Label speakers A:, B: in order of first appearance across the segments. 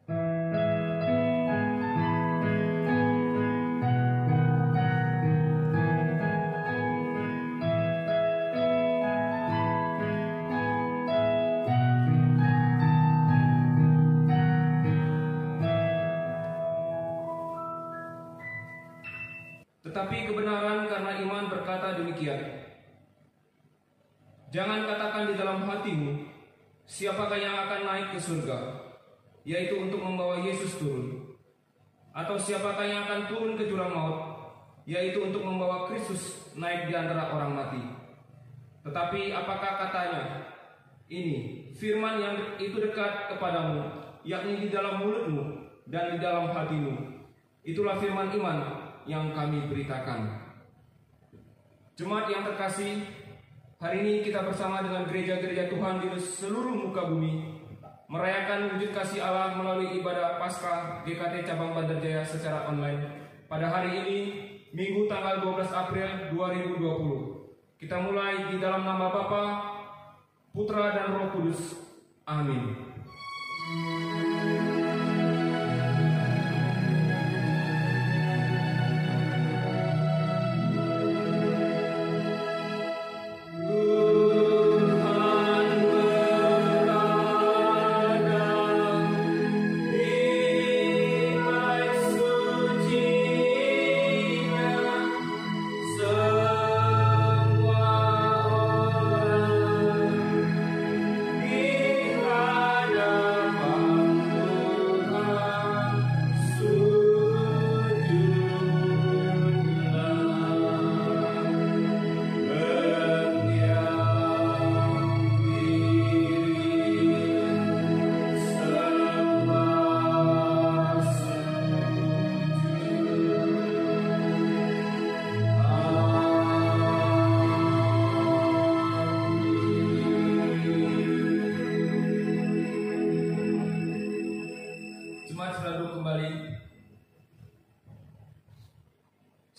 A: Tetapi kebenaran karena iman berkata demikian. Jangan katakan di dalam hatimu, siapakah yang akan naik ke surga, yaitu untuk membawa Yesus turun. Atau siapakah yang akan turun ke jurang maut, yaitu untuk membawa Kristus naik di antara orang mati. Tetapi apakah katanya? Ini, firman yang itu dekat kepadamu, yakni di dalam mulutmu dan di dalam hatimu. Itulah firman iman yang kami beritakan. Jemaat yang terkasih, hari ini kita bersama dengan gereja-gereja Tuhan di seluruh muka bumi merayakan wujud kasih Allah melalui ibadah Paskah GKT Cabang Bandar Jaya secara online pada hari ini, Minggu tanggal 12 April 2020. Kita mulai di dalam nama Bapa, Putra dan Roh Kudus. Amin.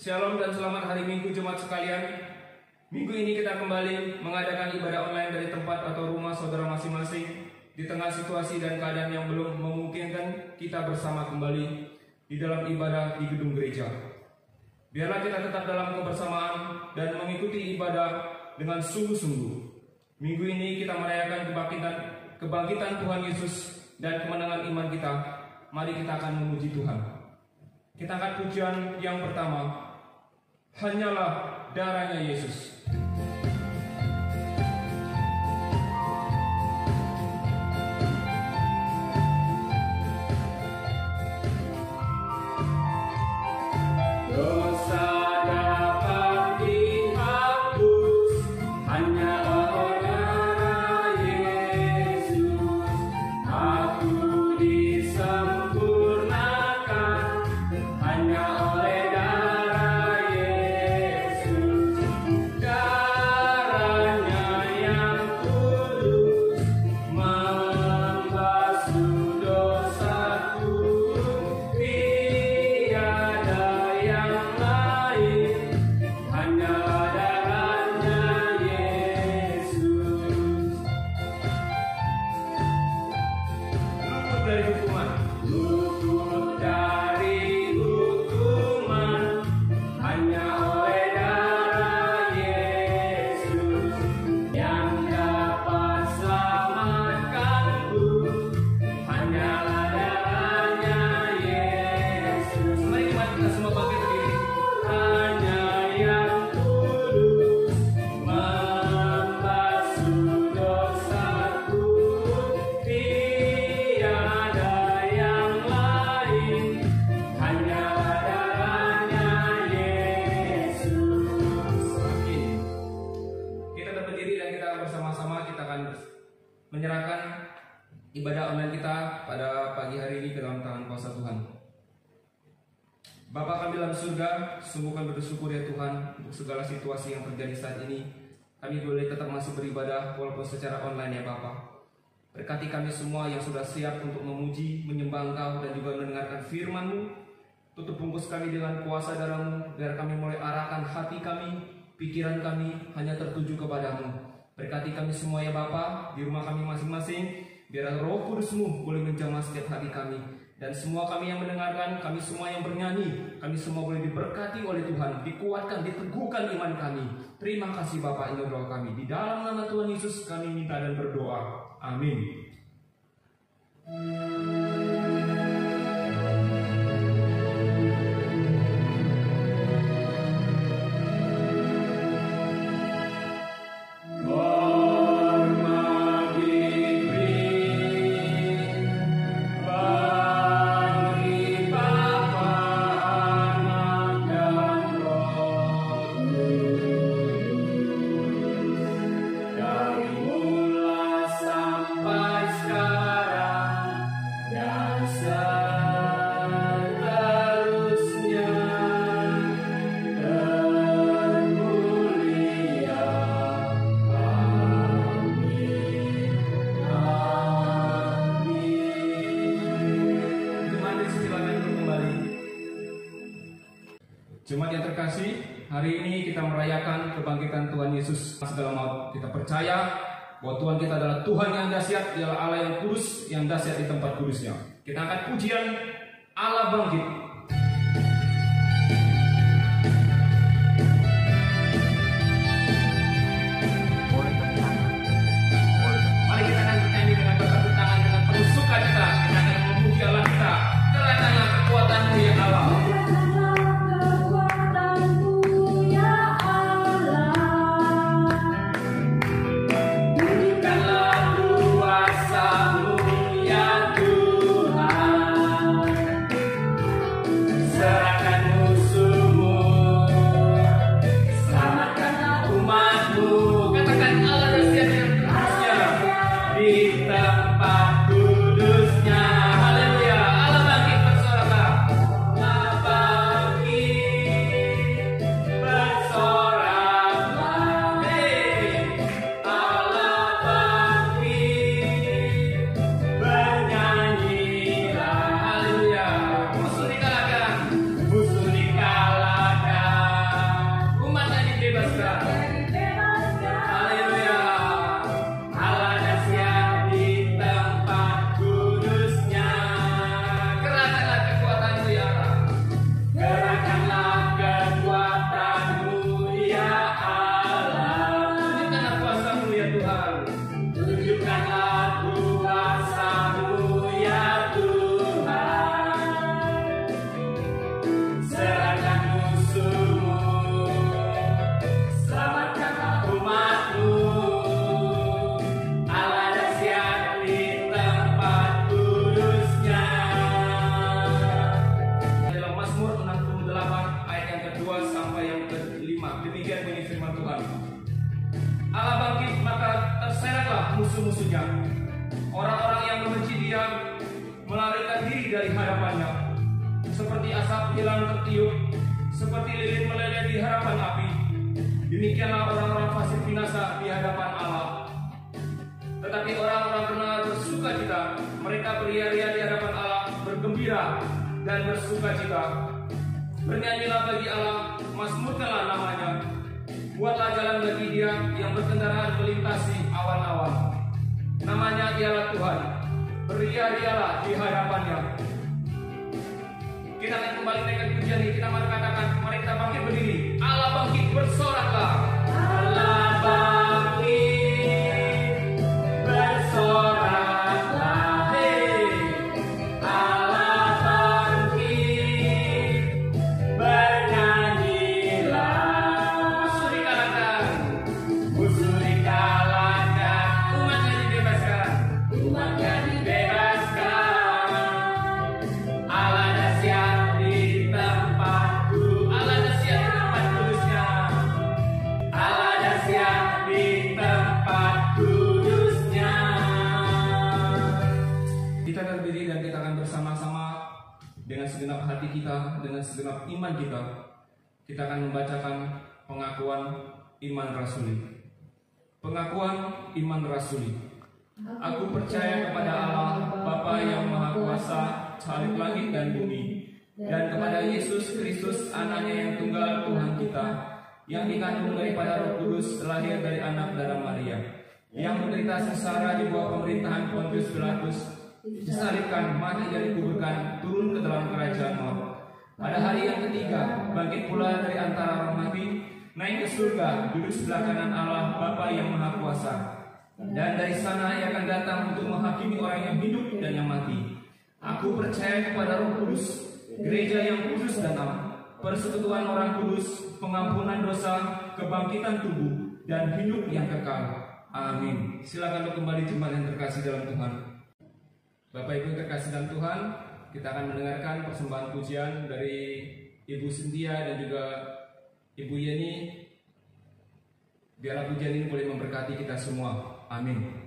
A: Shalom dan selamat hari Minggu jemaat sekalian. Minggu ini kita kembali mengadakan ibadah online dari tempat atau rumah saudara masing-masing di tengah situasi dan keadaan yang belum memungkinkan kita bersama kembali di dalam ibadah di gedung gereja. Biarlah kita tetap dalam kebersamaan dan mengikuti ibadah dengan sungguh-sungguh. Minggu ini kita merayakan kebangkitan Tuhan Yesus dan kemenangan iman kita. Mari kita akan memuji Tuhan. Kita angkat pujian yang pertama. Hanyalah darahnya Yesus. Menyerahkan ibadah online kita pada pagi hari ini ke dalam tangan kuasa Tuhan. Bapa kami dalam surga, sungguh kami bersyukur ya Tuhan untuk segala situasi yang terjadi saat ini. Kami boleh tetap masih beribadah walaupun secara online ya Bapa. Berkati kami semua yang sudah siap untuk memuji, menyembah Engkau dan juga mendengarkan firman-Mu. Tutup bungkus kami dengan kuasa darah-Mu, biar kami mulai arahkan hati kami, pikiran kami hanya tertuju kepadamu. Berkati kami semua ya Bapa, di rumah kami masing-masing. Biar Roh Kudus-Mu boleh menjamah setiap hati kami. Dan semua kami yang mendengarkan, kami semua yang bernyanyi, kami semua boleh diberkati oleh Tuhan, dikuatkan, diteguhkan iman kami. Terima kasih Bapa, ini doa kami. Di dalam nama Tuhan Yesus kami minta dan berdoa. Amin. Jemaat yang terkasih, hari ini kita merayakan kebangkitan Tuhan Yesus dalam maut. Kita percaya bahwa Tuhan kita adalah Tuhan yang dahsyat, dialah Allah yang kudus, yang dahsyat di tempat kudusnya. Kita angkat pujian Allah bangkit. Mari kita akan bernyanyi dengan bertepuk tangan dengan penuh sukacita. Kita akan memuji Allah kita. Keranalah kekuatan-Mu ya Allah. Musuh-musuhnya, orang-orang yang membenci Dia melarikan diri dari hadapannya, seperti asap hilang tertiup, seperti lilin meleleh di hadapan api. Demikianlah orang-orang fasik binasa di hadapan Allah. Tetapi orang-orang benar bersukacita, mereka beria-ria di hadapan Allah, bergembira dan bersukacita. Bernyanyilah bagi Allah, mazmurkanlah namanya. Buatlah jalan bagi Dia yang berkendaraan melintasi awan-awan. Namanya dialah Tuhan, beria-rialah di hadapannya. Kita akan kembali naikkan pujian ini. Kita mari katakan, mari kita bangkit berdiri. Allah bangkit, bersoraklah. Allah bangkit, bersoraklah. Hey, Allah bangkit, bernyanyilah. Musuh dikalahkan, musuh dikalahkan. Umatnya dibebaskan, umatnya dibebaskan. Allah dahsyat di tempatku, Allah dahsyat di tempat kudusnya. Allah dahsyat di tempat kudusnya. Kita akan berdiri dan kita akan bersama-sama dengan segenap hati kita, dengan segenap iman kita. Kita akan membacakan pengakuan iman rasuli. Pengakuan iman rasuli. Aku percaya kepada Allah, Bapa yang Maha Kuasa, Khalik langit dan bumi, dan kepada Yesus Kristus, anaknya yang tunggal Tuhan kita, yang dikandung daripada Roh Kudus, lahir dari anak darah Maria, yang menderita sengsara di bawah pemerintahan Pontius Pilatus, disalibkan, mati dan dikuburkan, turun ke dalam kerajaan maut. Pada hari yang ketiga, bangkit pula dari antara orang mati, naik ke surga, duduk sebelah kanan Allah Bapa yang Maha Kuasa. Dan dari sana ia akan datang untuk menghakimi orang yang hidup dan yang mati. Aku percaya kepada Roh Kudus, gereja yang kudus dan am, persekutuan orang kudus, pengampunan dosa, kebangkitan tubuh, dan hidup yang kekal. Amin. Silakan untuk kembali jemaat yang terkasih dalam Tuhan. Bapak Ibu yang terkasih dalam Tuhan, kita akan mendengarkan persembahan pujian dari Ibu Cynthia dan juga Ibu Yeni. Biarlah pujian ini boleh memberkati kita semua. Amin.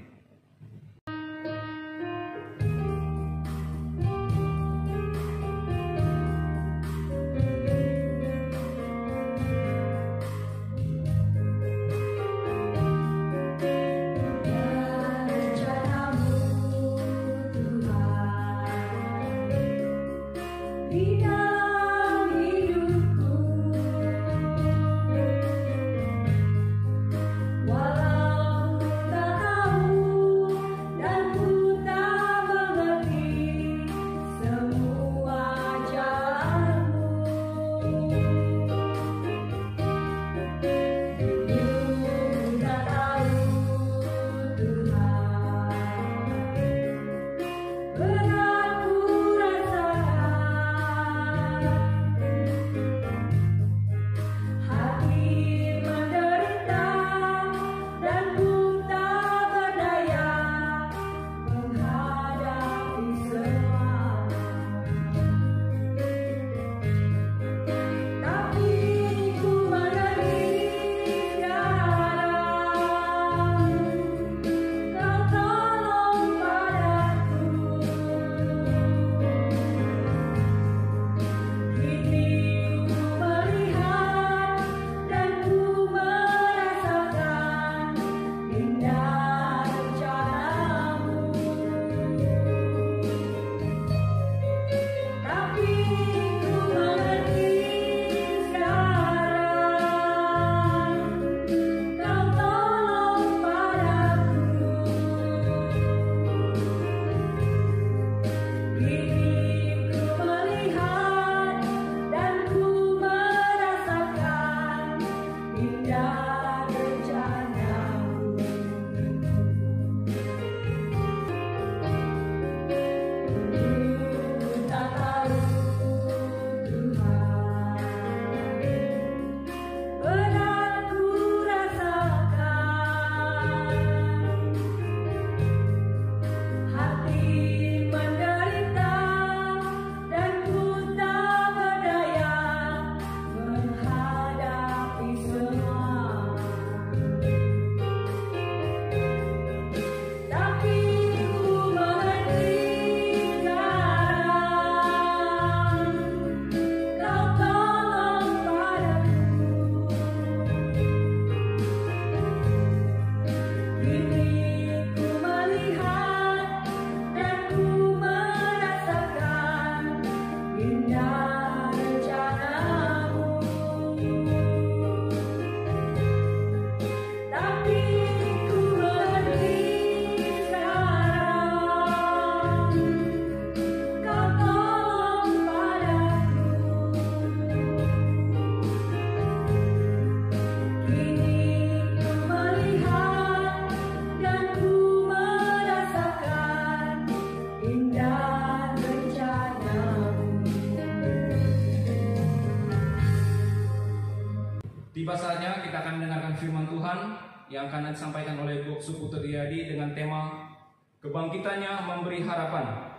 A: Tiba saatnya kita akan mendengarkan firman Tuhan yang akan disampaikan oleh Bu Suputu Riyadi dengan tema Kebangkitannya Memberi Harapan.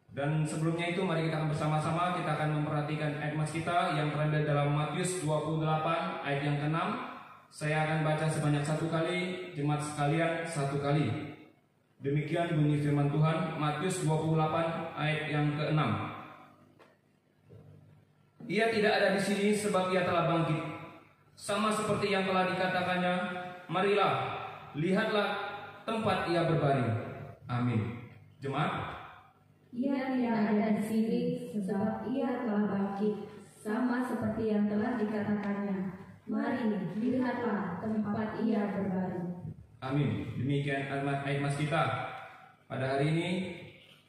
A: Dan sebelumnya itu mari kita akan bersama-sama kita akan memperhatikan ayat mas kita yang terdapat dalam Matius 28 ayat yang ke-6. Saya akan baca sebanyak 1 kali, jemaat sekalian 1 kali. Demikian bunyi firman Tuhan, Matius 28 ayat yang ke-6. Ia tidak ada di sini sebab ia telah bangkit. Sama seperti yang telah dikatakannya, marilah, lihatlah tempat ia berbaring. Amin. Jemaat,
B: ia tidak ada di sini sebab ia telah bangkit, sama seperti yang telah dikatakannya. Mari, lihatlah tempat ia berbaring.
A: Amin. Demikian ayat mas kita. Pada hari ini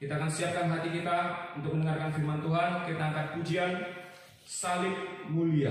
A: kita akan siapkan hati kita untuk mendengarkan firman Tuhan. Kita angkat pujian Salib Mulia.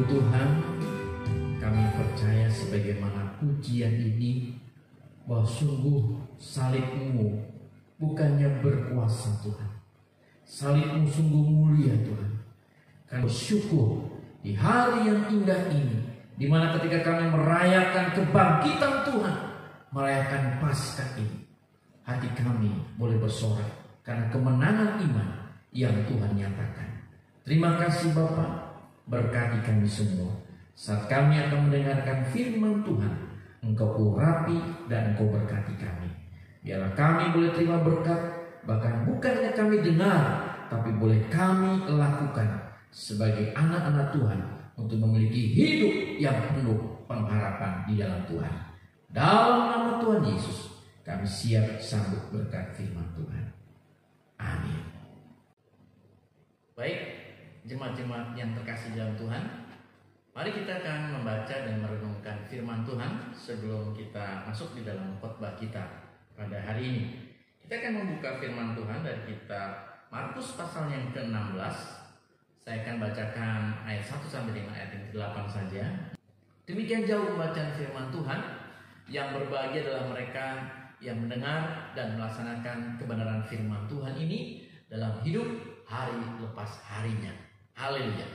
C: Tuhan, kami percaya sebagaimana pujian ini bahwa sungguh salib-Mu bukannya berkuasa Tuhan. Salib-Mu sungguh mulia Tuhan. Kami bersyukur di hari yang indah ini, di mana ketika kami merayakan kebangkitan Tuhan, merayakan Paskah ini, hati kami boleh bersorak karena kemenangan iman yang Tuhan nyatakan. Terima kasih Bapa. Berkati kami semua saat kami akan mendengarkan firman Tuhan. Engkau urapi dan Engkau berkati kami. Biarlah kami boleh terima berkat, bahkan bukannya kami dengar, tapi boleh kami lakukan sebagai anak-anak Tuhan untuk memiliki hidup yang penuh pengharapan di dalam Tuhan. Dalam nama Tuhan Yesus, kami siap sambut berkat firman Tuhan. Amin. Baik, jemaat-jemaat yang terkasih dalam Tuhan, mari kita akan membaca dan merenungkan firman Tuhan sebelum kita masuk di dalam khotbah kita pada hari ini. Kita akan membuka firman Tuhan dari kitab Markus pasal yang ke-16. Saya akan bacakan ayat 1 sampai dengan ayat yang ke-8 saja. Demikian jauh pembacaan firman Tuhan. Yang berbahagia adalah mereka yang mendengar dan melaksanakan kebenaran firman Tuhan ini dalam hidup hari lepas harinya. Haleluya.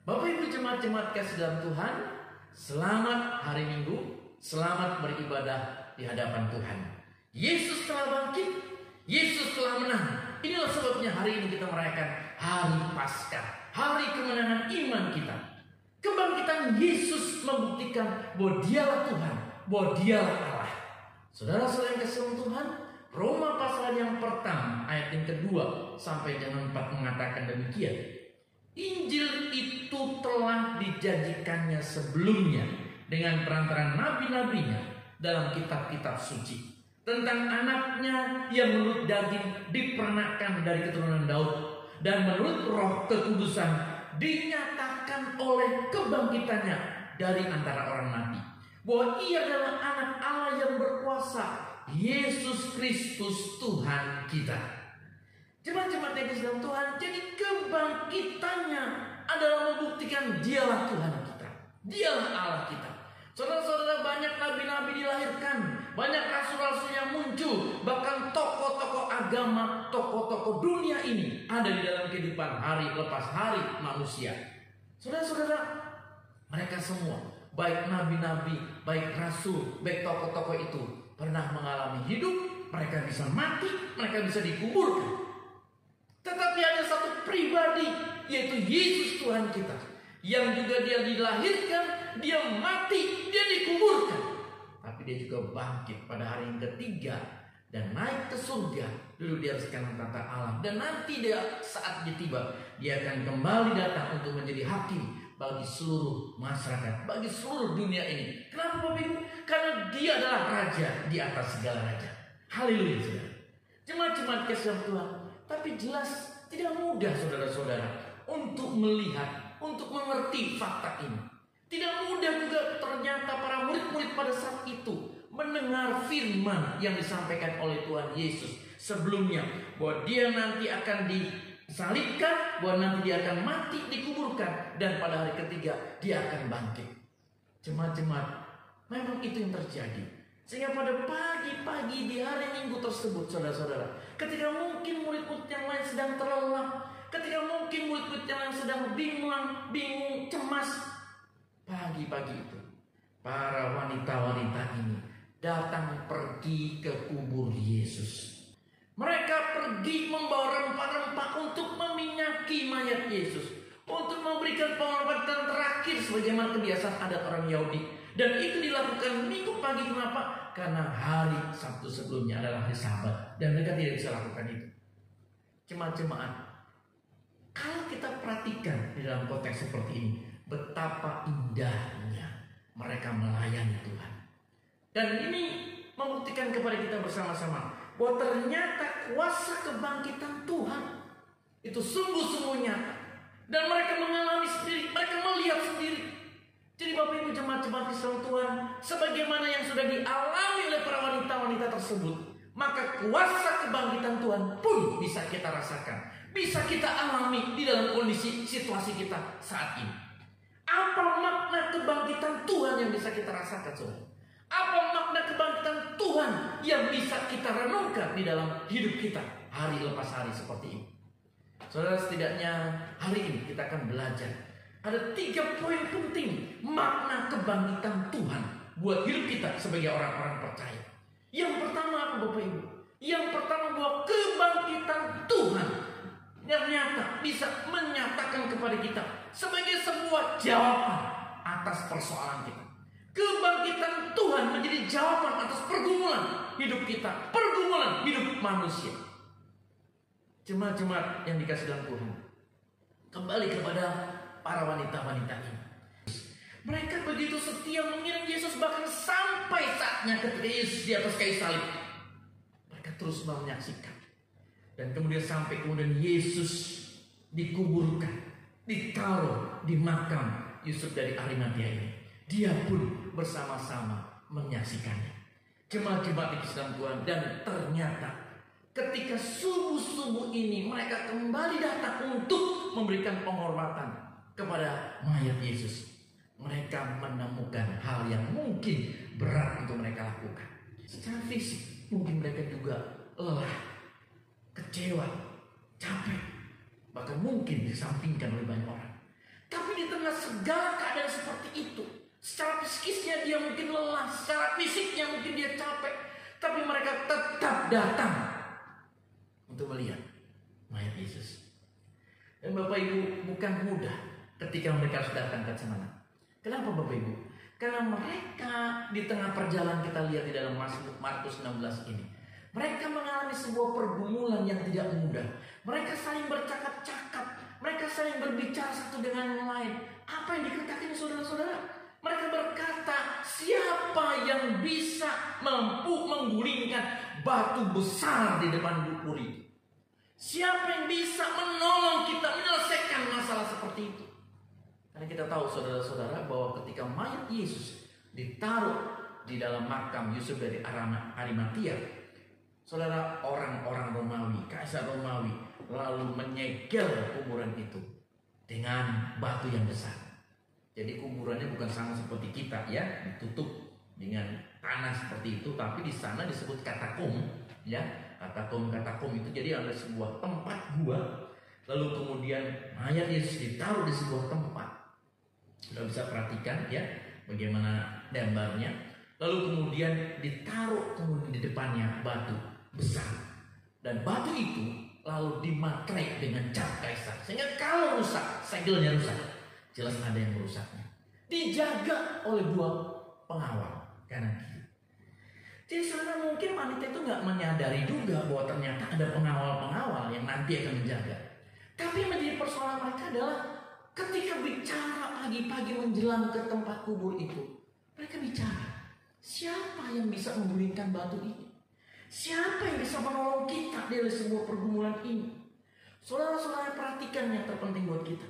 C: Bapak Ibu jemaat-jemaat kasih dalam Tuhan, selamat hari Minggu, selamat beribadah di hadapan Tuhan. Yesus telah bangkit, Yesus telah menang. Inilah sebabnya hari ini kita merayakan hari Paskah, hari kemenangan iman kita. Kebangkitan Yesus membuktikan bahwa Dialah Tuhan, bahwa Dialah Allah. Saudara-saudara yang kasih Tuhan, Roma pasal yang pertama ayat yang kedua sampai dengan 4 mengatakan demikian. Injil itu telah dijanjikannya sebelumnya dengan perantara nabi-nabinya dalam kitab-kitab suci tentang anaknya yang menurut daging dipernakkan dari keturunan Daud dan menurut roh kekudusan dinyatakan oleh kebangkitannya dari antara orang mati, bahwa ia adalah anak Allah yang berkuasa, Yesus Kristus Tuhan kita. Jemaat-jemaat yang di dalam Tuhan, jadi kebangkitannya adalah membuktikan Dialah Tuhan kita, Dialah Allah kita. Saudara-saudara, banyak nabi-nabi dilahirkan, banyak rasul-rasul yang muncul, bahkan tokoh-tokoh agama, tokoh-tokoh dunia ini ada di dalam kehidupan hari lepas hari manusia. Saudara-saudara, mereka semua, baik nabi-nabi, baik rasul, baik tokoh-tokoh itu pernah mengalami hidup, mereka bisa mati, mereka bisa dikuburkan. Tetapi ada satu pribadi, yaitu Yesus Tuhan kita, yang juga dia dilahirkan, dia mati, dia dikuburkan, tapi dia juga bangkit pada hari yang ketiga dan naik ke surga, duduk di atas kanan tahta Allah. Dan nanti dia saat dia tiba, dia akan kembali datang untuk menjadi hakim bagi seluruh masyarakat, bagi seluruh dunia ini. Kenapa Bapak Ibu? Karena dia adalah raja di atas segala raja. Haleluya, saudara. Jemaat-jemaat kasih Tuhan, tapi jelas tidak mudah saudara-saudara untuk melihat, untuk mengerti fakta ini. Tidak mudah juga ternyata para murid-murid pada saat itu mendengar firman yang disampaikan oleh Tuhan Yesus sebelumnya, bahwa dia nanti akan disalibkan, bahwa nanti dia akan mati, dikuburkan, dan pada hari ketiga dia akan bangkit. Jemaat-jemaat, memang itu yang terjadi. Sehingga pada pagi-pagi di hari Minggu tersebut, saudara-saudara, ketika mungkin murid-murid yang lain sedang terlelap, ketika mungkin murid-murid yang lain sedang bingung, cemas, pagi-pagi itu para wanita-wanita ini datang pergi ke kubur Yesus. Mereka pergi membawa rempah-rempah untuk meminyaki mayat Yesus, untuk memberikan penghormatan terakhir sebagaimana kebiasaan adat orang Yahudi. Dan itu dilakukan Minggu pagi. Kenapa? Karena hari Sabtu sebelumnya adalah hari Sabat, dan mereka tidak bisa lakukan itu. Jemaat-jemaat, kalau kita perhatikan di dalam konteks seperti ini, betapa indahnya mereka melayani Tuhan. Dan ini membuktikan kepada kita bersama-sama bahwa ternyata kuasa kebangkitan Tuhan itu sungguh-sungguh nyata. Dan mereka mengalami sendiri, mereka melihat sendiri. Jadi Bapak Ibu jemaat-jemaat Islam Tuhan, sebagaimana yang sudah dialami oleh para wanita-wanita tersebut, maka kuasa kebangkitan Tuhan pun bisa kita rasakan, bisa kita alami di dalam kondisi situasi kita saat ini. Apa makna kebangkitan Tuhan yang bisa kita rasakan, saudara? Apa makna kebangkitan Tuhan yang bisa kita renungkan di dalam hidup kita hari lepas hari seperti ini? Saudara, setidaknya hari ini kita akan belajar ada 3 poin penting makna kebangkitan Tuhan buat hidup kita sebagai orang-orang percaya. Yang pertama apa Bapak Ibu? Yang pertama bahwa kebangkitan Tuhan ternyata bisa menyatakan kepada kita sebagai sebuah jawaban atas persoalan kita. Kebangkitan Tuhan menjadi jawaban atas pergumulan hidup kita, pergumulan hidup manusia. Jemaat-jemaat yang dikasih dalam Tuhan, kembali kepada para wanita-wanita ini. Mereka begitu setia mengiring Yesus, bahkan sampai saatnya ketika Yesus di atas kayu salib. Mereka terus menyaksikan. Dan kemudian sampai kemudian Yesus dikuburkan, ditaruh di makam Yusuf dari Arimatia ini. Dia pun bersama-sama menyaksikannya. Jemaat-jemaat di dalam Tuhan, dan ternyata ketika subuh-subuh ini mereka kembali datang untuk memberikan penghormatan kepada mayat Yesus. Mereka menemukan hal yang mungkin berat untuk mereka lakukan. Secara fisik mungkin mereka juga lelah, kecewa, capek, bahkan mungkin disampingkan oleh banyak orang. Tapi di tengah segala keadaan seperti itu, secara psikisnya dia mungkin lelah, secara fisiknya mungkin dia capek, tapi mereka tetap datang untuk melihat mayat Yesus. Dan Bapak Ibu, bukan mudah ketika mereka harus datang ke sana. Kenapa Bapak Ibu? Karena mereka di tengah perjalanan, kita lihat di dalam Markus 16 ini, mereka mengalami sebuah pergumulan yang tidak mudah. Mereka saling bercakap-cakap, mereka saling berbicara satu dengan yang lain. Apa yang dikatakan saudara-saudara? Mereka berkata, siapa yang bisa mampu menggulingkan batu besar di depan dapur itu? Siapa yang bisa menolong kita menyelesaikan masalah seperti itu? Karena kita tahu saudara-saudara bahwa ketika mayat Yesus ditaruh di dalam makam Yusuf dari Arimatia, saudara, orang-orang Romawi, kaisar Romawi lalu menyegel kuburan itu dengan batu yang besar. Jadi kuburannya bukan sama seperti kita ya, ditutup dengan tanah seperti itu, tapi di sana disebut katakom ya. Katakom itu jadi ada sebuah tempat gua, lalu kemudian mayat Yesus ditaruh di sebuah tempat. Sudah bisa perhatikan ya bagaimana gambarnya. Lalu kemudian ditaruh kemudian di depannya batu besar, dan batu itu lalu dimaterai dengan cat kaisar, sehingga kalau rusak, segelnya rusak, jelas ada yang merusaknya. Dijaga oleh dua pengawal kanan kiri. Jadi saudara, mungkin wanita itu nggak menyadari juga bahwa ternyata ada pengawal-pengawal yang nanti akan menjaga. Tapi yang menjadi persoalan mereka adalah ketika bicara pagi-pagi menjelang ke tempat kubur itu, mereka bicara, siapa yang bisa menggulingkan batu ini? Siapa yang bisa menolong kita dari sebuah pergumulan ini? Saudara-saudara, perhatikan yang terpenting buat kita.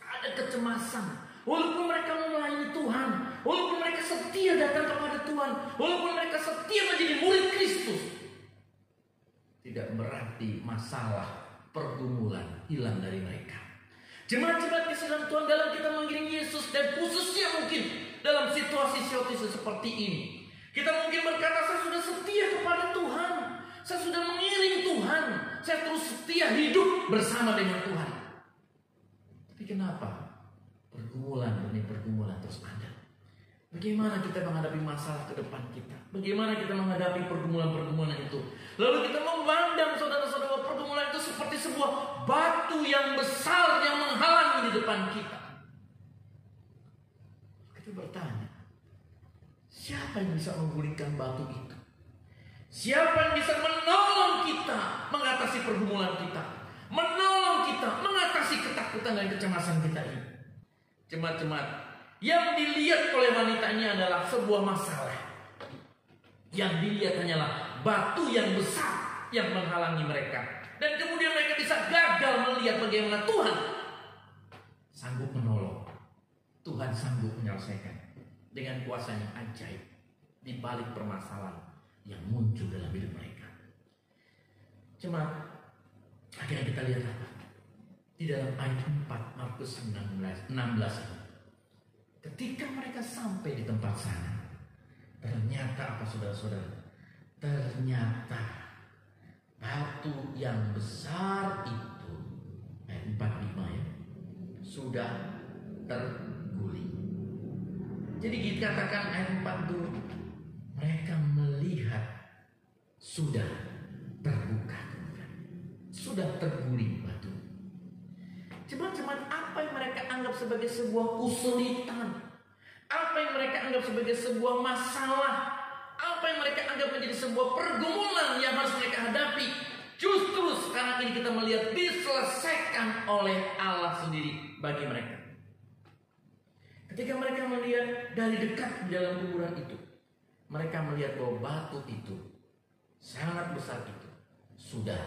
C: Ada kecemasan. Walaupun mereka melayani Tuhan, walaupun mereka setia datang kepada Tuhan, walaupun mereka setia menjadi murid Kristus, tidak berarti masalah pergumulan hilang dari mereka. Jemaat-jemaat kasih dalam Tuhan, dalam kita mengiring Yesus, dan khususnya mungkin dalam situasi-situasi seperti ini, kita mungkin berkata, saya sudah setia kepada Tuhan, saya sudah mengiring Tuhan, saya terus setia hidup bersama dengan Tuhan. Tapi kenapa pergumulan demi pergumulan terus ada? Bagaimana kita menghadapi masalah ke depan kita? Bagaimana kita menghadapi pergumulan-pergumulan itu? Lalu kita memandang saudara-saudara pergumulan itu seperti sebuah batu yang besar yang menghalangi di depan kita. Kita bertanya, siapa yang bisa menggulingkan batu itu? Siapa yang bisa menolong kita mengatasi pergumulan kita? Menolong kita mengatasi ketakutan dan kecemasan kita ini? Jemaat-jemaat, yang dilihat oleh wanita ini adalah sebuah masalah. Yang dilihat hanyalah batu yang besar yang menghalangi mereka. Dan kemudian mereka bisa gagal melihat bagaimana Tuhan sanggup menolong. Tuhan sanggup menyelesaikan dengan kuasa yang ajaib di balik permasalahan yang muncul dalam hidup mereka. Jemaat, akhirnya kita lihat apa? Di dalam ayat 4 Markus 16 ini. Ketika mereka sampai di tempat sana, ternyata apa saudara-saudara? Ternyata batu yang besar itu, ayat 45 ya, sudah terguling. Jadi dikatakan ayat 4 itu, mereka melihat sudah terbuka, sudah terguling batu. Jemaat-jemaat, apa yang mereka anggap sebagai sebuah kesulitan, apa yang mereka anggap sebagai sebuah masalah, apa yang mereka anggap menjadi sebuah pergumulan yang harus mereka hadapi, justru sekarang ini kita melihat diselesaikan oleh Allah sendiri bagi mereka. Ketika mereka melihat dari dekat di dalam kuburan itu, mereka melihat bahwa batu itu sangat besar itu sudah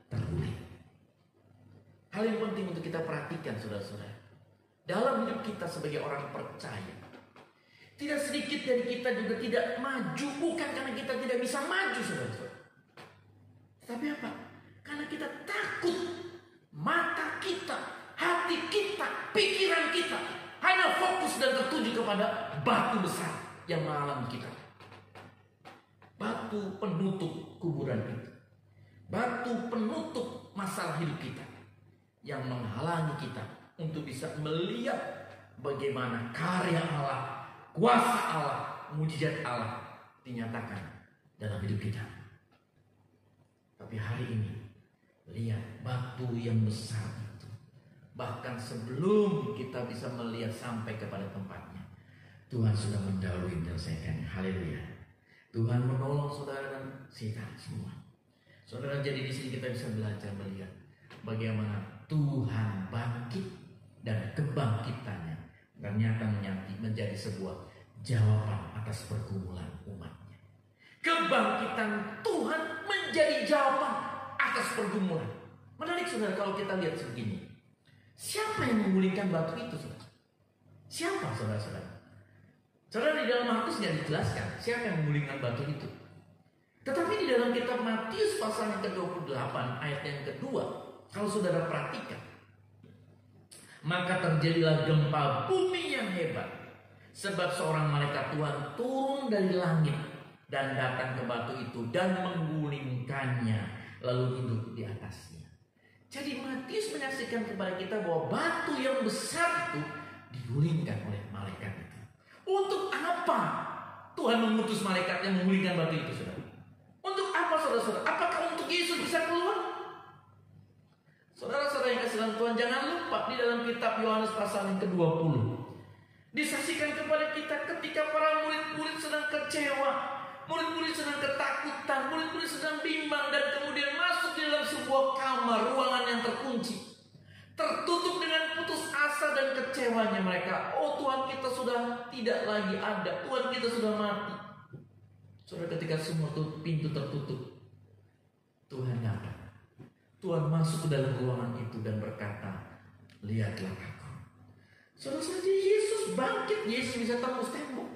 C: terguling. Hal yang penting untuk kita perhatikan saudara-saudara, dalam hidup kita sebagai orang percaya, tidak sedikit dari kita juga tidak maju, bukan karena kita tidak bisa maju saudara-saudara, tapi apa? Karena kita takut. Mata kita, hati kita, pikiran kita hanya fokus dan tertuju kepada batu besar yang menghalangi kita. Batu penutup kuburan itu, batu penutup masalah hidup kita yang menghalangi kita untuk bisa melihat bagaimana karya Allah, kuasa Allah, mujizat Allah dinyatakan dalam hidup kita. Tapi hari ini lihat batu yang besar itu, bahkan sebelum kita bisa melihat sampai kepada tempatnya, Tuhan sudah mendahului menyelesaikannya. Haleluya. Tuhan menolong saudara dan kita semua. Saudara, jadi di sini kita bisa belajar melihat bagaimana Tuhan bangkit dan kebangkitannya ternyata menjadi sebuah jawaban atas pergumulan umatnya. Kebangkitan Tuhan menjadi jawaban atas pergumulan. Menarik saudara kalau kita lihat begini. Siapa yang menggulingkan batu itu saudara? Siapa saudara-saudara? Saudara, di dalam Markus tidak dijelaskan siapa yang menggulingkan batu itu. Tetapi di dalam kitab Matius pasal yang ke-28 ayat yang kedua, kalau saudara perhatikan, maka terjadilah gempa bumi yang hebat, sebab seorang malaikat Tuhan turun dari langit dan datang ke batu itu dan menggulingkannya, lalu duduk di atasnya. Jadi Matius menyaksikan kepada kita bahwa batu yang besar itu digulingkan oleh malaikat itu. Untuk apa Tuhan mengutus malaikat yang menggulingkan batu itu, saudara? Untuk apa, saudara-saudara? Apakah untuk Yesus bisa keluar? Saudara-saudara yang kasih dalam Tuhan, jangan lupa di dalam kitab Yohanes pasal yang ke-20 disaksikan kepada kita ketika para murid-murid sedang kecewa, murid-murid sedang ketakutan, murid-murid sedang bimbang, dan kemudian masuk di dalam sebuah kamar, ruangan yang terkunci, tertutup dengan putus asa dan kecewanya mereka. Oh Tuhan, kita sudah tidak lagi ada, Tuhan kita sudah mati. Saudara, ketika semua pintu tertutup, Tuhan datang. Tuhan masuk ke dalam ruangan itu dan berkata, lihatlah aku. Saudara-saudara, Yesus bangkit, Yesus bisa tembus tembok.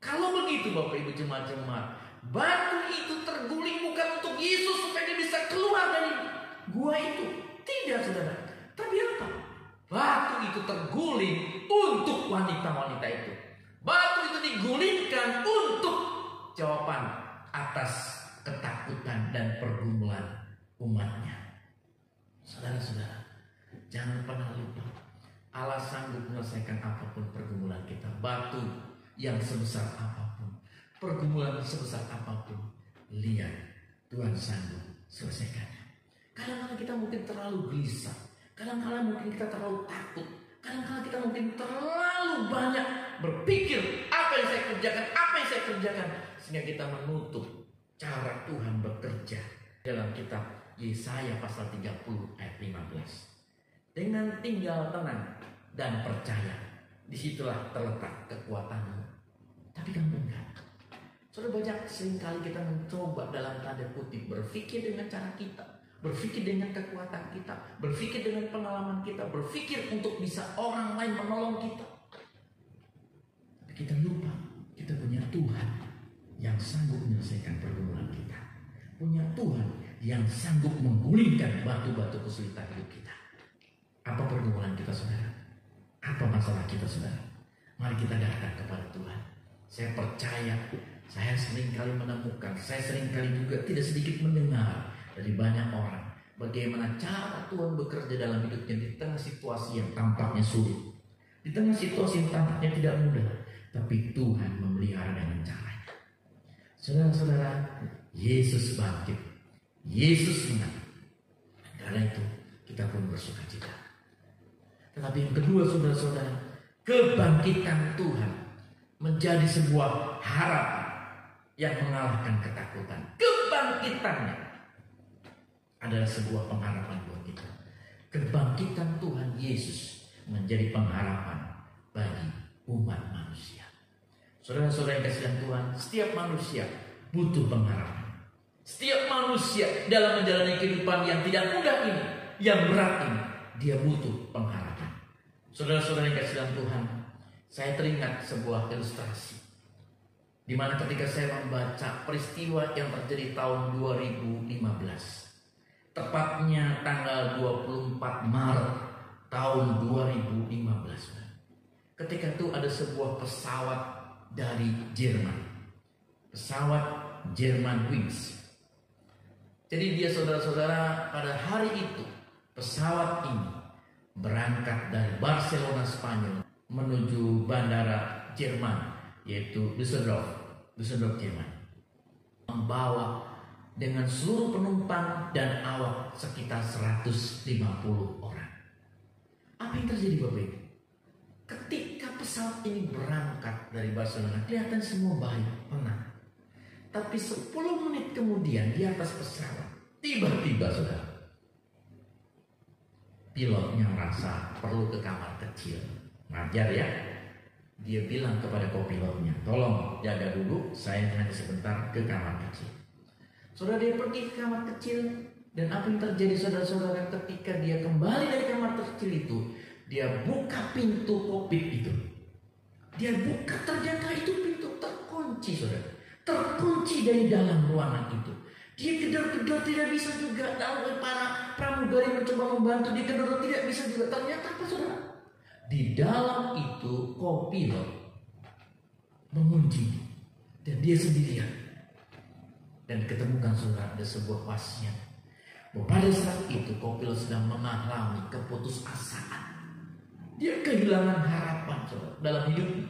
C: Kalau begitu Bapak Ibu jemaat-jemaat, batu itu terguling bukan untuk Yesus supaya dia bisa keluar dari gua itu. Tidak, saudara. Tapi apa? Batu itu terguling untuk wanita-wanita itu. Batu itu digulingkan untuk jawaban atas ketakutan dan pergumulan umatnya. Saudara-saudara, jangan pernah lupa, Allah sanggup menyelesaikan apapun pergumulan kita. Batu yang sebesar apapun, pergumulan sebesar apapun, lihat Tuhan sanggup selesaikannya. Kadang-kadang kita mungkin terlalu gelisah, kadang-kadang mungkin kita terlalu takut, kadang-kadang kita mungkin terlalu banyak berpikir apa yang saya kerjakan, sehingga kita menutup cara Tuhan bekerja. Dalam kitab Yesaya pasal 30 ayat 15, dengan tinggal tenang dan percaya, disitulah terletak kekuatanmu. Tapi kamu enggak. Saudara, banyak seringkali kita mencoba dalam tanda kutip berpikir dengan cara kita, berpikir dengan kekuatan kita, berpikir dengan pengalaman kita, berpikir untuk bisa orang lain menolong kita. Tapi kita lupa, kita punya Tuhan yang sanggup menyelesaikan pergumulan kita. Punya Tuhan yang sanggup menggulingkan batu-batu kesulitan hidup kita. Apa pergumulan kita, saudara? Apa masalah kita, saudara? Mari kita datang kepada Tuhan. Saya percaya, saya seringkali menemukan, saya seringkali juga tidak sedikit mendengar dari banyak orang bagaimana cara Tuhan bekerja dalam hidupnya di tengah situasi yang tampaknya sulit, di tengah situasi yang tampaknya tidak mudah, tapi Tuhan memelihara dengan caranya. Saudara-saudara, Yesus bangkit, Yesus menang. Karena itu kita pun bersukacita. Tetapi yang kedua, saudara-saudara, kebangkitan Tuhan menjadi sebuah harapan yang mengalahkan ketakutan. Kebangkitannya adalah sebuah pengharapan buat kita. Kebangkitan Tuhan Yesus menjadi pengharapan bagi umat manusia. Saudara-saudara yang kasih Tuhan, setiap manusia butuh pengharapan. Setiap manusia dalam menjalani kehidupan yang tidak mudah ini, yang berat ini, dia butuh pengharapan. Saudara-saudara yang kasih Tuhan, saya teringat sebuah ilustrasi, di mana ketika saya membaca peristiwa yang terjadi tahun 2015, tepatnya tanggal 24 Maret tahun 2015. Ketika itu ada sebuah pesawat dari Jerman, pesawat German Wings. Jadi dia saudara-saudara, pada hari itu pesawat ini berangkat dari Barcelona, Spanyol menuju bandara Jerman, yaitu Düsseldorf, Jerman. Membawa dengan seluruh penumpang dan awak sekitar 150 orang. Apa yang terjadi Bapak Ibu? Ketika pesawat ini berangkat dari Barcelona, kelihatan semua baik, tenang. Tapi 10 menit kemudian di atas pesawat, tiba-tiba saudara, pilotnya merasa perlu ke kamar kecil. Ngajar ya. Dia bilang kepada kopilotnya, tolong jaga dulu, saya hanya sebentar ke kamar kecil. Saudara, dia pergi ke kamar kecil. Dan apa yang terjadi saudara-saudara, ketika dia kembali dari kamar kecil itu, dia buka pintu kokpit itu. Dia buka, ternyata itu pintu terkunci saudara. Terkunci dari dalam ruangan itu. Dia gedor-gedor tidak bisa juga. Dan para pramugari mencoba membantu, dia gedor tidak bisa juga. Ternyata apa saudara? Di dalam itu kopilot mengunci dan dia sendirian. Dan ketemukan saudara ada sebuah pasien. Pada saat itu kopilot sedang mengalami keputusasaan. Dia kehilangan harapan saudara dalam hidupnya.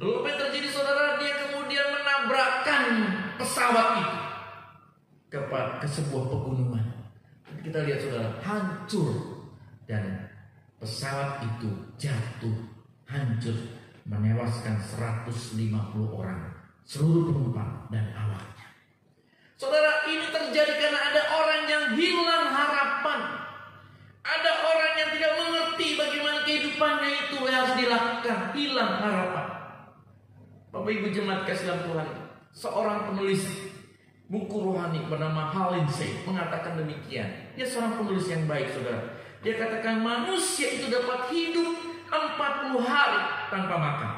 C: Lalu apa yang terjadi saudara? Dia kemudian menabrakkan pesawat itu ke sebuah pegunungan. Dan kita lihat saudara, hancur. Dan pesawat itu jatuh, hancur, menewaskan 150 orang, seluruh penumpang dan awaknya. Saudara, ini terjadi karena ada orang yang hilang harapan. Ada orang yang tidak mengerti bagaimana kehidupannya itu harus dilakukan, hilang harapan. Bapak Ibu jemaat kasih dalam Tuhan, seorang penulis buku rohani bernama Hal Lindsey mengatakan demikian. Dia seorang penulis yang baik saudara. Dia katakan manusia itu dapat hidup 40 hari tanpa makan.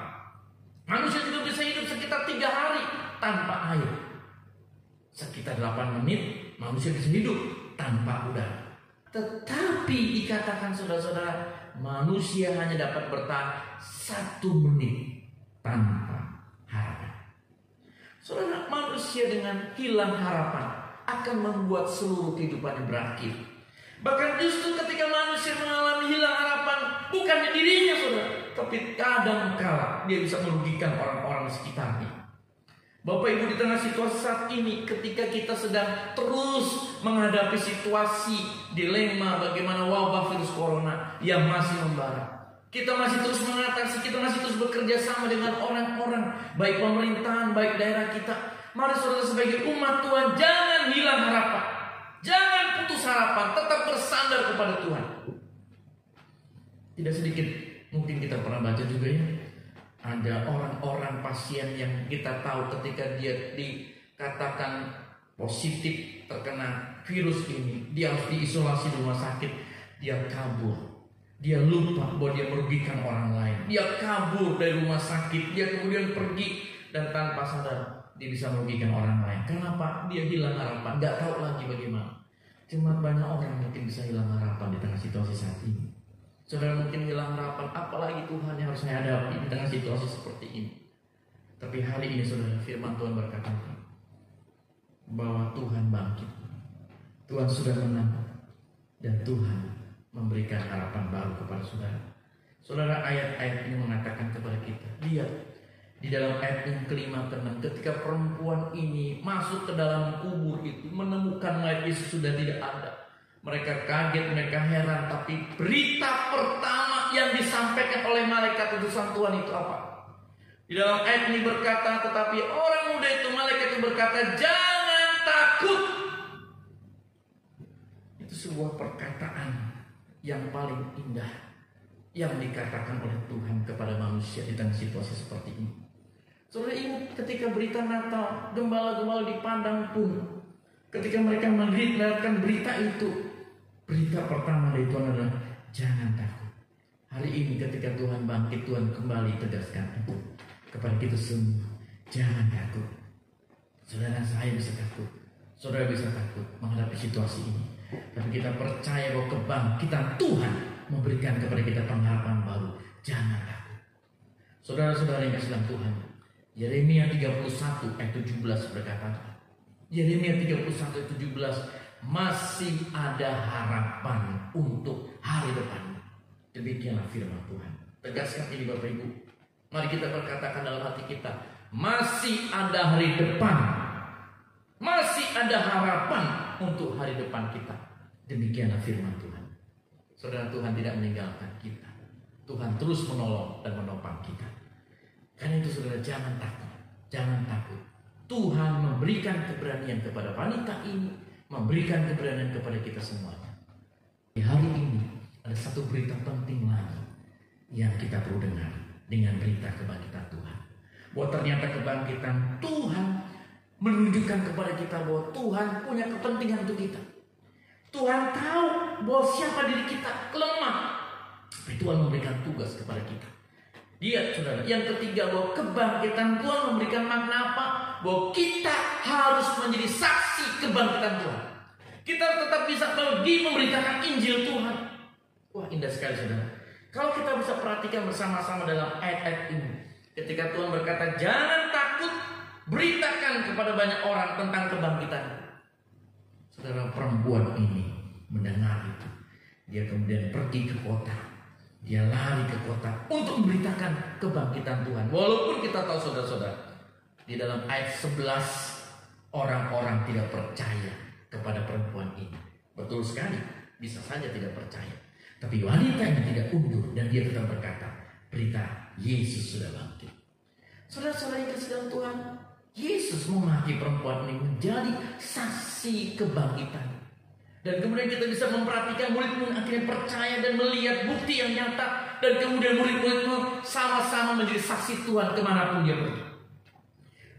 C: Manusia juga bisa hidup sekitar 3 hari tanpa air. Sekitar 8 menit manusia bisa hidup tanpa udara. Tetapi dikatakan saudara-saudara, manusia hanya dapat bertahan 1 menit tanpa harapan. Saudara, manusia dengan hilang harapan akan membuat seluruh kehidupannya berakhir. Bahkan justru ketika manusia mengalami hilang harapan, bukan di dirinya saudara, tapi kadang kala dia bisa merugikan orang-orang di sekitarnya. Bapak Ibu, di tengah situasi saat ini, ketika kita sedang terus menghadapi situasi dilema bagaimana wabah virus corona yang masih membara, kita masih terus mengatasi, kita masih terus bekerja sama dengan orang-orang, baik pemerintahan, baik daerah kita. Mari saudara, sebagai umat Tuhan, jangan hilang harapan. Jangan putus harapan, tetap bersandar kepada Tuhan. Tidak sedikit mungkin kita pernah baca juga ya, ada orang-orang pasien yang kita tahu ketika dia dikatakan positif terkena virus ini, dia harus diisolasi di rumah sakit, dia kabur. Dia lupa bahwa dia merugikan orang lain. Dia kabur dari rumah sakit, dia kemudian pergi dan tanpa sadar dia bisa merugikan orang lain. Kenapa? Dia hilang harapan, nggak tahu lagi bagaimana. Cuma banyak orang mungkin bisa hilang harapan di tengah situasi saat ini. Saudara mungkin hilang harapan, apalagi Tuhan yang harus saya hadapi di tengah situasi seperti ini. Tapi hari ini saudara, firman Tuhan berkata bahwa Tuhan bangkit. Tuhan sudah menang dan Tuhan memberikan harapan baru kepada saudara. Saudara, ayat-ayat ini mengatakan kepada kita, lihat di dalam ayat yang kelima ke-6, ketika perempuan ini masuk ke dalam kubur itu, menemukan mayat Yesus sudah tidak ada. Mereka kaget, mereka heran. Tapi berita pertama yang disampaikan oleh malaikat utusan Tuhan itu apa? Di dalam ayat ini berkata, tetapi orang muda itu, malaikat itu berkata, jangan takut. Itu sebuah perkataan yang paling indah yang dikatakan oleh Tuhan kepada manusia di tengah situasi seperti ini. Saudara ingat ketika berita Natal, gembala-gembala di padang pun, ketika mereka mendengarkan berita itu, berita pertama dari Tuhan adalah jangan takut. Hari ini ketika Tuhan bangkit, Tuhan kembali tegaskan itu kepada kita semua, jangan takut. Saudara, saya bisa takut, saudara bisa takut menghadapi situasi ini, tapi kita percaya bahwa kebangkitan Tuhan memberikan kepada kita pengharapan baru. Jangan takut. Saudara-saudara yang kasih dalam Tuhan, Yeremia 31 ayat 17 berkata, Yeremia 31 ayat 17, masih ada harapan untuk hari depan. Demikianlah firman Tuhan. Tegaskan ini Bapak Ibu. Mari kita berkatakan dalam hati kita, masih ada hari depan. Masih ada harapan untuk hari depan kita. Demikianlah firman Tuhan. Saudara, Tuhan tidak meninggalkan kita. Tuhan terus menolong dan menopang kita. Karena itu saudara, jangan takut. Jangan takut. Tuhan memberikan keberanian kepada wanita ini, memberikan keberanian kepada kita semuanya. Di hari ini ada satu berita penting lagi yang kita perlu dengar dengan berita kebangkitan Tuhan. Bahwa ternyata kebangkitan Tuhan menunjukkan kepada kita bahwa Tuhan punya kepentingan untuk kita. Tuhan tahu bahwa siapa diri kita lemah. Tapi Tuhan memberikan tugas kepada kita. Lihat saudara, yang ketiga bahwa kebangkitan Tuhan memberikan makna apa? Bahwa kita harus menjadi saksi kebangkitan Tuhan. Kita tetap bisa pergi memberitakan Injil Tuhan. Wah, indah sekali saudara. Kalau kita bisa perhatikan bersama-sama dalam ayat-ayat ini, ketika Tuhan berkata, jangan takut, beritakan kepada banyak orang tentang kebangkitan. Saudara, perempuan ini mendengar itu. Dia kemudian pergi ke kota. Dia lari ke kota untuk memberitakan kebangkitan Tuhan. Walaupun kita tahu saudara-saudara, di dalam ayat 11 orang-orang tidak percaya kepada perempuan ini. Betul sekali, bisa saja tidak percaya. Tapi wanita ini tidak undur dan dia tetap berkata, berita Yesus sudah bangkit. Saudara-saudara yang kasih dalam Tuhan, Yesus memakai perempuan ini menjadi saksi kebangkitan. Dan kemudian kita bisa memperhatikan murid-murid akhirnya percaya dan melihat bukti yang nyata. Dan kemudian murid-murid sama-sama menjadi saksi Tuhan kemanapun dia pergi.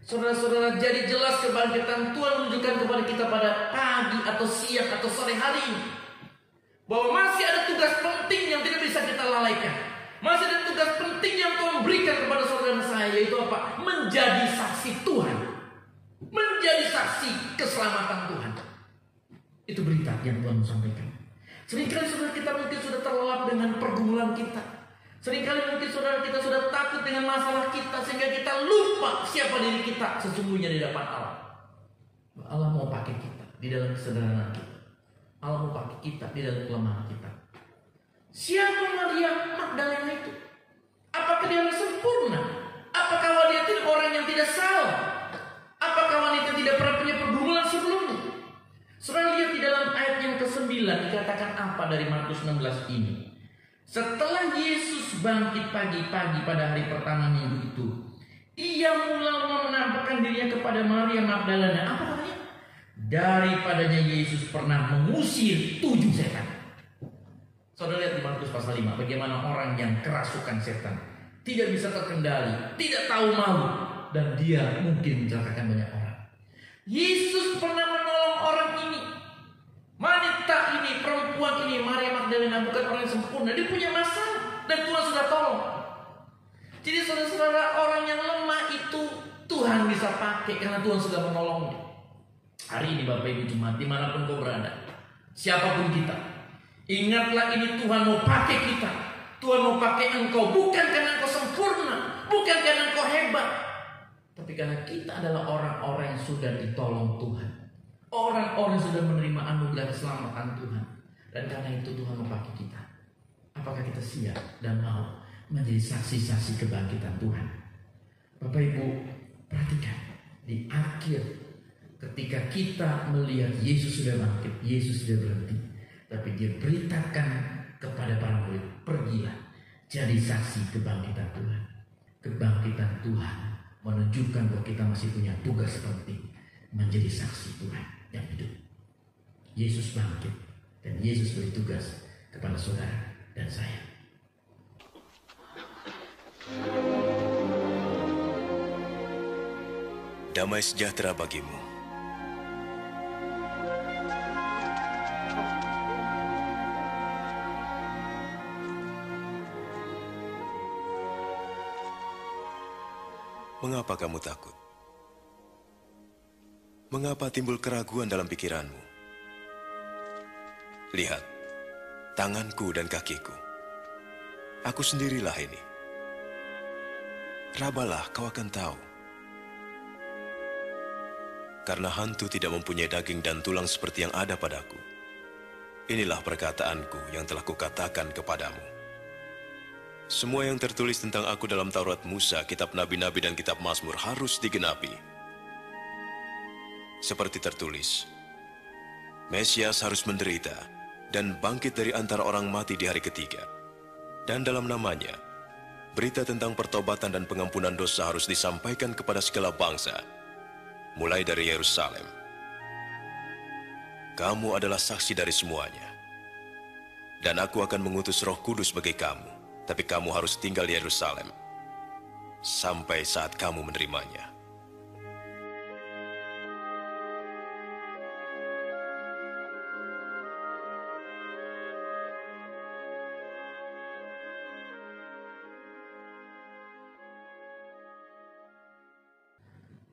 C: Saudara-saudara, jadi jelas kebangkitan Tuhan menunjukkan kepada kita pada pagi atau siang atau sore hari ini, bahwa masih ada tugas penting yang tidak bisa kita lalaikan. Masih ada tugas penting yang Tuhan berikan kepada saudara dan saya, yaitu apa? Menjadi saksi Tuhan. Menjadi saksi keselamatan Tuhan. Itu berita yang Tuhan sampaikan. Seringkali saudara kita mungkin sudah terlelap dengan pergumulan kita. Seringkali mungkin saudara kita sudah takut dengan masalah kita, sehingga kita lupa siapa diri kita sesungguhnya di depan Allah. Allah mau pakai kita di dalam kesederhanaan kita. Allah mau pakai kita di dalam kelemahan kita. Siapa Maria Magdalena itu? Apakah dia sempurna? Apakah wanita itu orang yang tidak salah? Apakah wanita tidak pernah punya pergumulan sebelumnya? Saudara, lihat di dalam ayat yang ke-9 dikatakan apa dari Markus 16 ini. Setelah Yesus bangkit pagi-pagi pada hari pertama minggu itu, ia mula menampakkan dirinya kepada Maria Magdalena. Apa katanya? Daripadanya Yesus pernah mengusir 7 setan. Saudara, lihat di Markus pasal 5 bagaimana orang yang kerasukan setan, tidak bisa terkendali, tidak tahu malu, dan dia mungkin mencelakakan banyak orang. Yesus pernah menolong orang ini. Wanita ini, perempuan ini, Maria Magdalena bukan orang yang sempurna. Dia punya masalah dan Tuhan sudah tolong. Jadi saudara-saudara, orang yang lemah itu Tuhan bisa pakai karena Tuhan sudah menolongnya. Hari ini Bapak Ibu Jemaat, dimanapun kau berada, siapapun kita, ingatlah ini Tuhan mau pakai kita. Tuhan mau pakai engkau bukan karena engkau sempurna, bukan karena engkau hebat, tapi karena kita adalah orang-orang yang sudah ditolong Tuhan. Orang-orang yang sudah menerima anugerah keselamatan Tuhan. Dan karena itu Tuhan memakai kita. Apakah kita siap dan mau menjadi saksi-saksi kebangkitan Tuhan? Bapak Ibu, perhatikan. Di akhir ketika kita melihat Yesus sudah bangkit, Yesus sudah berhenti, tapi dia beritakan kepada para murid, pergilah jadi saksi kebangkitan Tuhan. Kebangkitan Tuhan menunjukkan bahwa kita masih punya tugas penting, menjadi saksi Tuhan yang hidup. Yesus bangkit dan Yesus beri tugas kepada saudara dan saya.
D: Damai sejahtera bagimu. Mengapa kamu takut? Mengapa timbul keraguan dalam pikiranmu? Lihat, tanganku dan kakiku. Aku sendirilah ini. Rabalah, kau akan tahu. karena hantu tidak mempunyai daging dan tulang seperti yang ada padaku. Inilah perkataanku yang telah kukatakan kepadamu. Semua yang tertulis tentang aku dalam Taurat Musa, kitab Nabi-Nabi dan kitab Mazmur harus digenapi. Seperti tertulis, Mesias harus menderita dan bangkit dari antara orang mati di hari ketiga. Dan dalam namanya, berita tentang pertobatan dan pengampunan dosa harus disampaikan kepada segala bangsa, mulai dari Yerusalem. Kamu adalah saksi dari semuanya. Dan aku akan mengutus Roh Kudus bagi kamu, tapi kamu harus tinggal di Yerusalem sampai saat kamu menerimanya.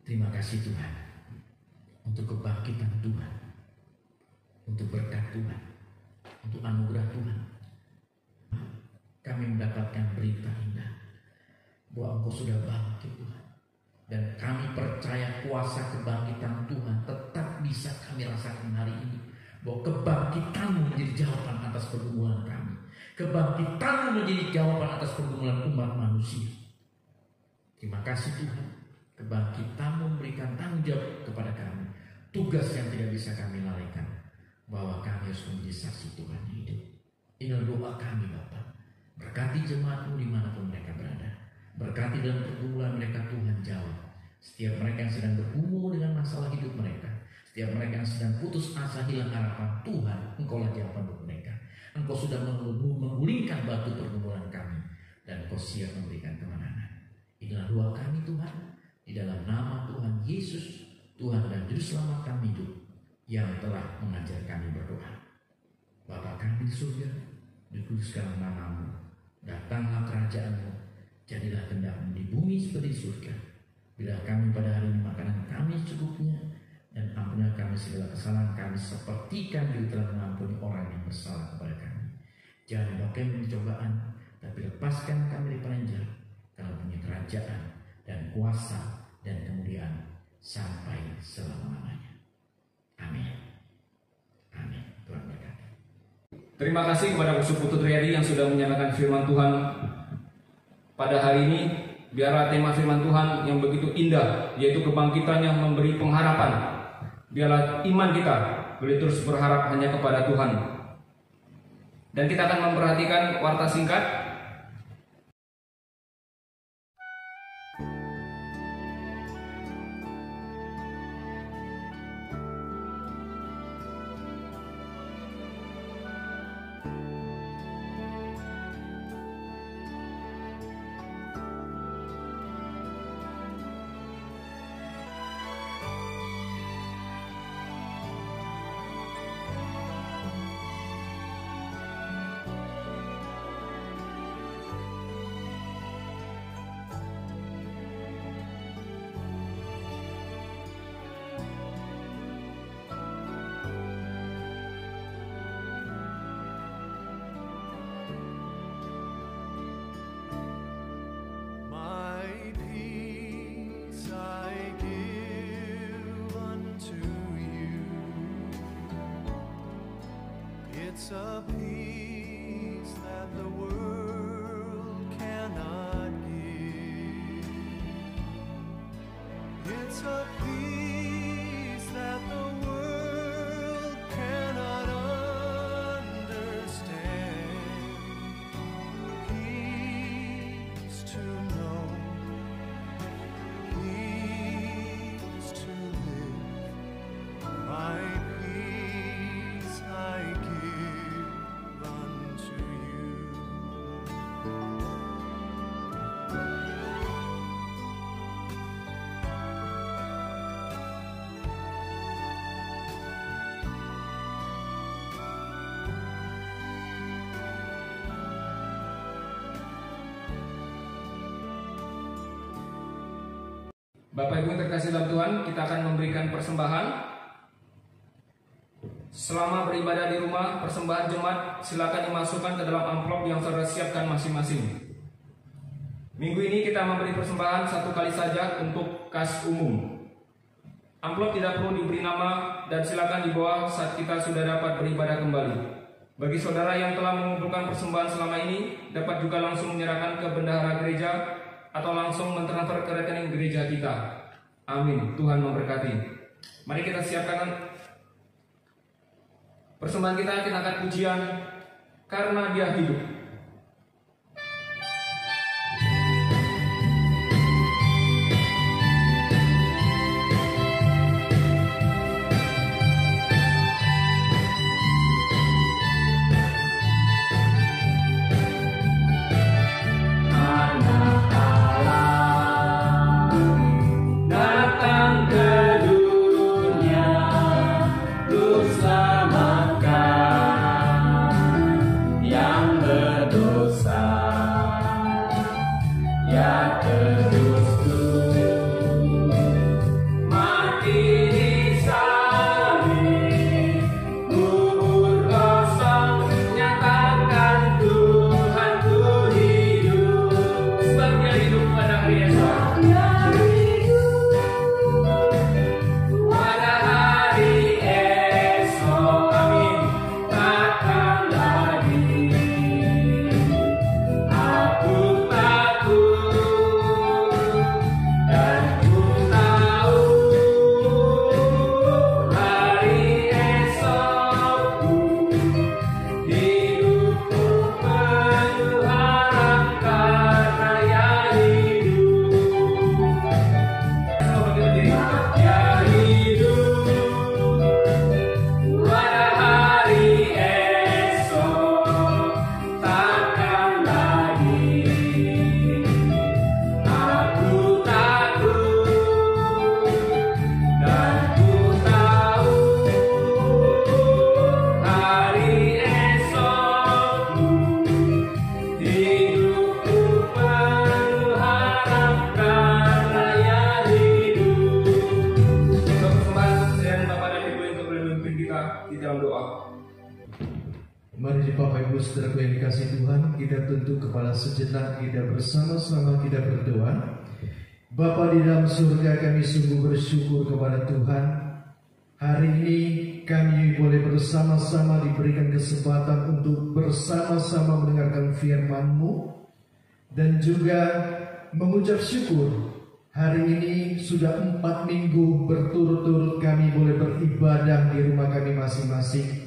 C: Terima kasih Tuhan untuk kebangkitan Tuhan, untuk berkat Tuhan, untuk anugerah Tuhan. Kami mendapatkan berita indah bahwa Engkau sudah bangkit Tuhan. Dan kami percaya kuasa kebangkitan Tuhan tetap bisa kami rasakan hari ini. Bahwa kebangkitan-Mu menjadi jawaban atas pergumulan kami. Kebangkitan-Mu menjadi jawaban atas pergumulan umat manusia. Terima kasih Tuhan. Kebangkitan-Mu memberikan tanggung jawab kepada kami. Tugas yang tidak bisa kami lalaikan. Bahwa kami harus menjadi saksi Tuhan yang hidup. Inilah doa kami Bapa. Berkati jemaat-Mu dimanapun mereka berada. Berkati dalam pergumulan mereka Tuhan jawab. Setiap mereka yang sedang bergumul dengan masalah hidup mereka. Setiap mereka yang sedang putus asa hilang harapan, Tuhan Engkaulah jawaban untuk mereka. Engkau sudah menggulingkan batu pergumulan kami. Dan Engkau siap memberikan kemenangan. Inilah doa kami Tuhan. Di dalam nama Tuhan Yesus, Tuhan dan Juru Selamat kami hidup, yang telah mengajar kami berdoa. Bapa kami di surga, dikuduskanlah nama-Mu, datanglah kerajaan-Mu, jadilah kehendak-Mu di bumi seperti di surga. Bila kami pada hari ini makanan kami secukupnya, dan ampunilah kami segala kesalahan kami seperti kami telah mengampuni orang yang bersalah kepada kami. Jangan bawa kami pencobaan, tapi lepaskan kami dari penjara, karena punya kerajaan dan kuasa dan kemuliaan sampai selama-lamanya. Amin. Amin. Tuhan berkati.
A: Terima kasih kepada Uskup Putu Triadi yang sudah menyatakan firman Tuhan pada hari ini. Biarlah tema firman Tuhan yang begitu indah, yaitu kebangkitan yang memberi pengharapan. Biarlah iman kita boleh terus berharap hanya kepada Tuhan. Dan kita akan memperhatikan warta singkat.
E: It's a peace that the world cannot give. It's a peace that the world cannot understand. Peace to know, peace to live. My peace I give unto you.
A: Bapak Ibu yang terkasih dalam Tuhan, kita akan memberikan persembahan. Selama beribadah di rumah, persembahan jemaat silakan dimasukkan ke dalam amplop yang saudara siapkan masing-masing. Minggu ini kita memberi persembahan satu kali saja untuk kas umum. Amplop tidak perlu diberi nama dan silakan dibawa saat kita sudah dapat beribadah kembali. Bagi saudara yang telah mengumpulkan persembahan selama ini, dapat juga langsung menyerahkan ke bendahara gereja atau langsung mentransfer ke rekening gereja kita. Amin. Tuhan memberkati. Mari kita siapkan persembahan kita akan pujian Karena Dia Hidup.
C: Mari Bapak Ibu Saudaraku yang dikasihi Tuhan, kita tunduk kepala sejenak, kita bersama-sama kita berdoa. Bapa di dalam surga, kami sungguh bersyukur kepada Tuhan. Hari ini kami boleh bersama-sama diberikan kesempatan untuk bersama-sama mendengarkan firman-Mu dan juga mengucap syukur. Hari ini sudah 4 minggu berturut-turut kami boleh beribadah di rumah kami masing-masing.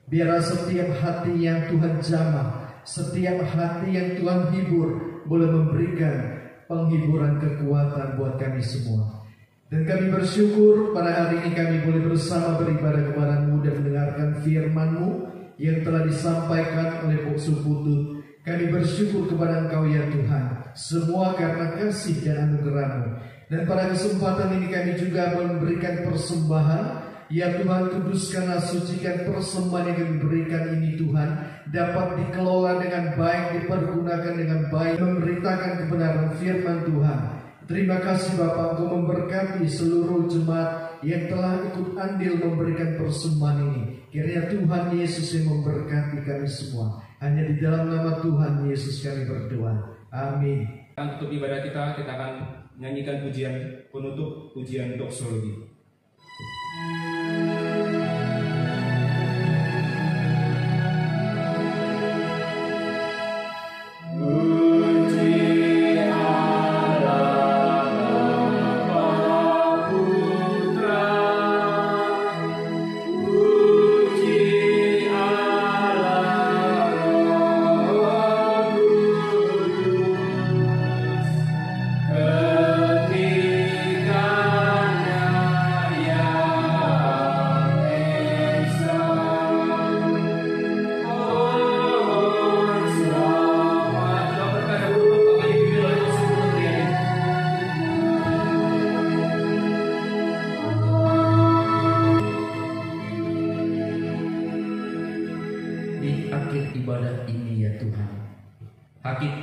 C: Biarlah setiap hati yang Tuhan jamah, setiap hati yang Tuhan hibur, boleh memberikan penghiburan kekuatan buat kami semua. Dan kami bersyukur pada hari ini kami boleh bersama beribadah kepada-Mu dan mendengarkan firman-Mu yang telah disampaikan oleh Boksu Putut. Kami bersyukur kepada Engkau ya Tuhan, semua karena kasih dan anugerah-Mu. Dan pada kesempatan ini kami juga memberikan persembahan. Ya Tuhan, kuduskanlah, sucikan persembahan yang kami berikan ini Tuhan, dapat dikelola dengan baik, dipergunakan dengan baik, memberitakan kebenaran firman Tuhan. Terima kasih Bapa, Engkau memberkati seluruh jemaat yang telah ikut andil memberikan persembahan ini. Kiranya Tuhan Yesus yang memberkati kami semua. Hanya di dalam nama Tuhan Yesus kami berdoa. Amin.
A: Untuk ibadah kita akan nyanyikan pujian penutup, pujian doksologi.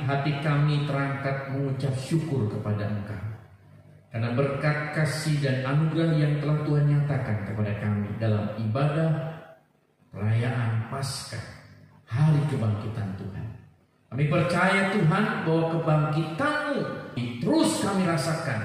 C: Hati kami terangkat mengucap syukur kepada Engkau karena berkat kasih dan anugerah yang telah Tuhan nyatakan kepada kami dalam ibadah perayaan Paskah, hari kebangkitan Tuhan. Kami percaya Tuhan bahwa kebangkitan-Mu terus kami rasakan.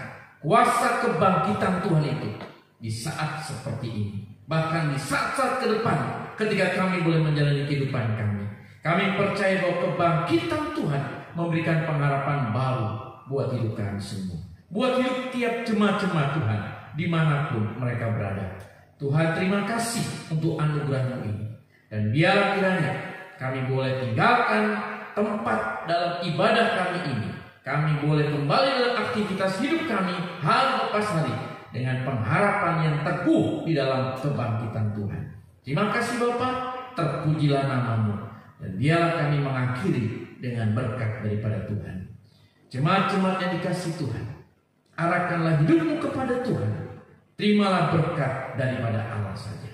C: Kuasa kebangkitan Tuhan itu di saat seperti ini. Bahkan di saat-saat ke depan ketika kami boleh menjalani kehidupan kami. Kami percaya bahwa kebangkitan Tuhan memberikan pengharapan baru buat hidup kami semua. Buat hidup tiap jemaat-jemaat Tuhan dimanapun mereka berada. Tuhan, terima kasih untuk anugerah-Mu ini. Dan biarlah kiranya kami boleh tinggalkan tempat dalam ibadah kami ini. Kami boleh kembali dalam aktivitas hidup kami hari lepas hari dengan pengharapan yang teguh di dalam kebangkitan Tuhan. Terima kasih Bapa, terpujilah nama-Mu. Dan biarlah kami mengakhiri dengan berkat daripada Tuhan. Jemaat-jemaat yang dikasihi Tuhan, arahkanlah hidupmu kepada Tuhan. Terimalah berkat daripada Allah saja.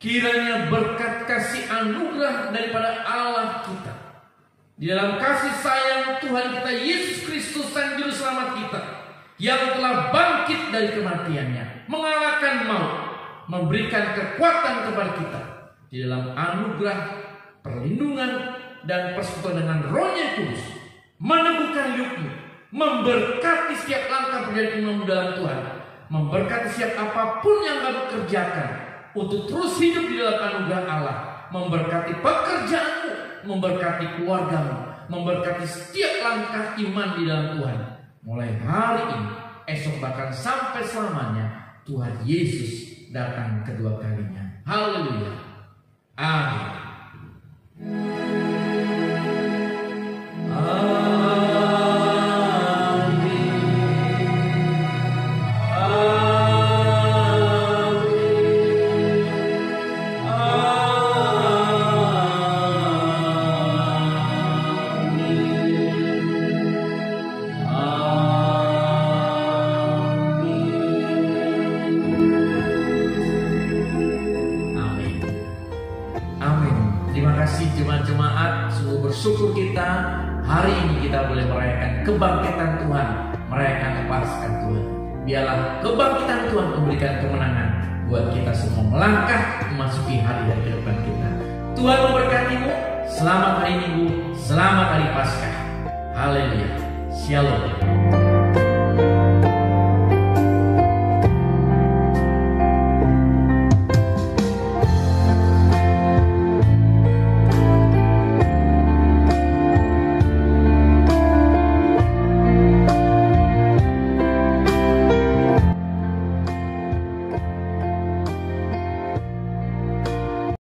C: Kiranya berkat kasih anugerah daripada Allah kita, di dalam kasih sayang Tuhan kita Yesus Kristus Sang Juru Selamat kita, yang telah bangkit dari kematiannya, mengalahkan maut, memberikan kekuatan kepada kita, di dalam anugerah, perlindungan, dan persekutuan dengan Roh-Nya Kudus, meneguhkan hidupmu, memberkati setiap langkah perjalananmu dalam Tuhan, memberkati setiap apapun yang kamu kerjakan untuk terus hidup di dalam anugerah Allah, memberkati pekerjaanmu, memberkati keluargamu, memberkati setiap langkah iman di dalam Tuhan. Mulai hari ini, esok bahkan sampai selamanya, Tuhan Yesus datang kedua kalinya. Haleluya. Amin. Jemaat-jemaat, sungguh bersyukur kita hari ini kita boleh merayakan kebangkitan Tuhan, merayakan Paskah Tuhan. Biarlah kebangkitan Tuhan memberikan kemenangan buat kita semua melangkah memasuki hari kehidupan kita. Tuhan memberkatimu. Selamat hari Minggu, selamat hari Paskah. Haleluya. Shalom.